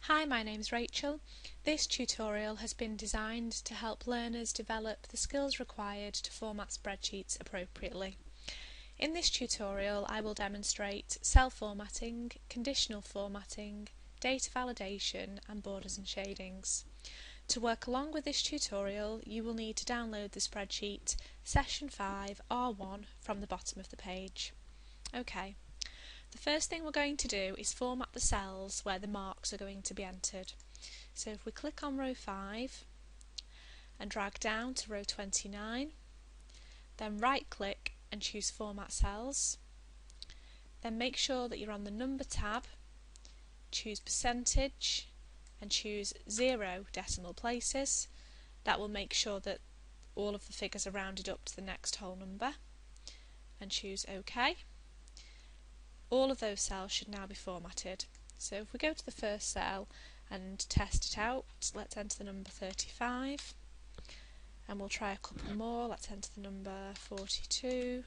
Hi, my name's Rachel. This tutorial has been designed to help learners develop the skills required to format spreadsheets appropriately. In this tutorial I will demonstrate cell formatting, conditional formatting, data validation and borders and shadings. To work along with this tutorial you will need to download the spreadsheet Session 5 R1 from the bottom of the page. Okay. The first thing we're going to do is format the cells where the marks are going to be entered. So if we click on row 5 and drag down to row 29, then right click and choose Format Cells. Then make sure that you're on the Number tab, choose Percentage and choose 0 decimal places. That will make sure that all of the figures are rounded up to the next whole number, and choose OK. All of those cells should now be formatted. So if we go to the first cell and test it out, let's enter the number 35 and we'll try a couple more. Let's enter the number 42,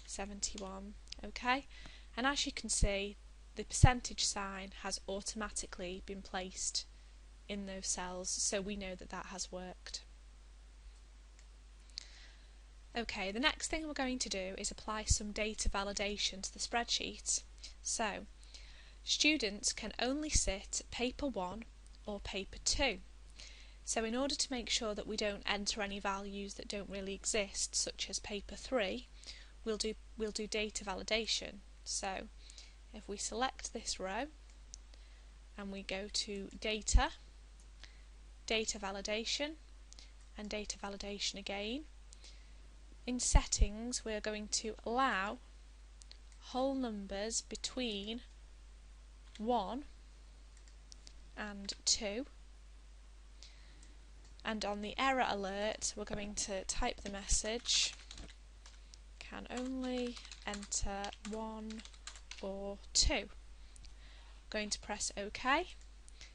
71, okay, and as you can see the percentage sign has automatically been placed in those cells, so we know that that has worked. Okay, the next thing we're going to do is apply some data validation to the spreadsheet. So, students can only sit paper 1 or paper 2. So in order to make sure that we don't enter any values that don't really exist, such as paper 3, we'll do data validation. So if we select this row and we go to data, data validation and data validation again, in settings we're going to allow whole numbers between 1 and 2, and on the error alert we're going to type the message can only enter 1 or 2. Going to press OK,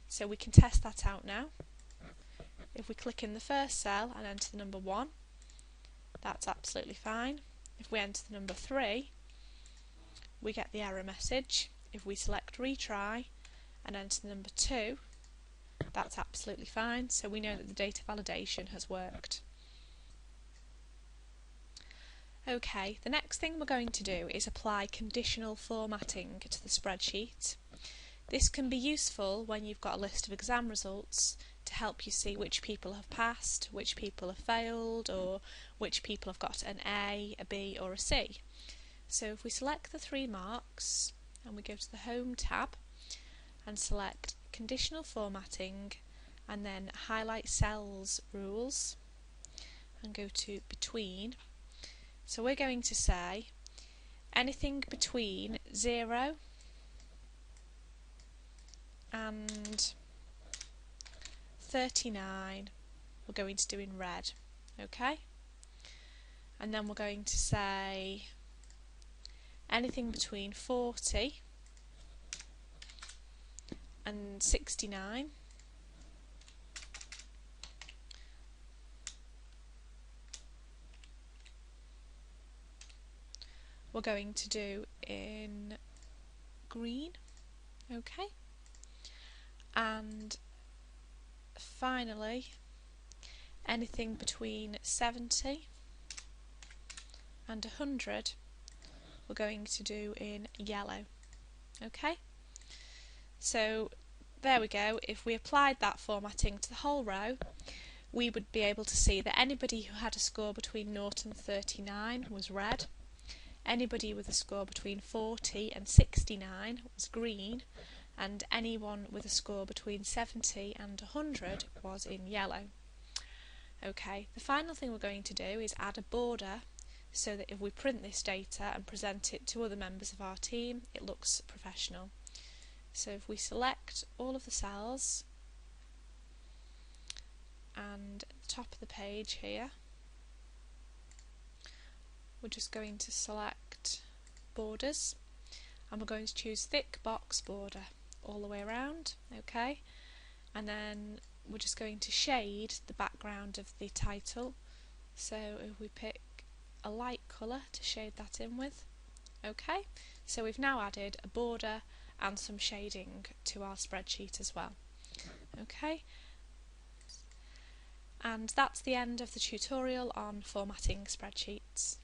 so we can test that out now. If we click in the first cell and enter the number 1, that's absolutely fine. If we enter the number 3, we get the error message. If we select retry and enter the number 2, that's absolutely fine, so we know that the data validation has worked. Okay, the next thing we're going to do is apply conditional formatting to the spreadsheet. This can be useful when you've got a list of exam results to help you see which people have passed, which people have failed, or which people have got an A, a B or a C. So if we select the 3 marks and we go to the Home tab and select Conditional Formatting and then highlight Cells Rules and go to Between. So we're going to say anything between 0 and 39 we're going to do in red, okay? And then we're going to say anything between 40 and 69 we're going to do in green, okay? And finally anything between 70 and 100 we're going to do in yellow, okay? So there we go. If we applied that formatting to the whole row, we would be able to see that anybody who had a score between 0 and 39 was red, anybody with a score between 40 and 69 was green, and anyone with a score between 70 and 100 was in yellow. Okay, the final thing we're going to do is add a border so that if we print this data and present it to other members of our team, it looks professional. So if we select all of the cells and at the top of the page here, we're just going to select borders and we're going to choose thick box border all the way around, okay? And then we're just going to shade the background of the title. So if we pick a light colour to shade that in with, okay? So we've now added a border and some shading to our spreadsheet as well. Okay, and that's the end of the tutorial on formatting spreadsheets.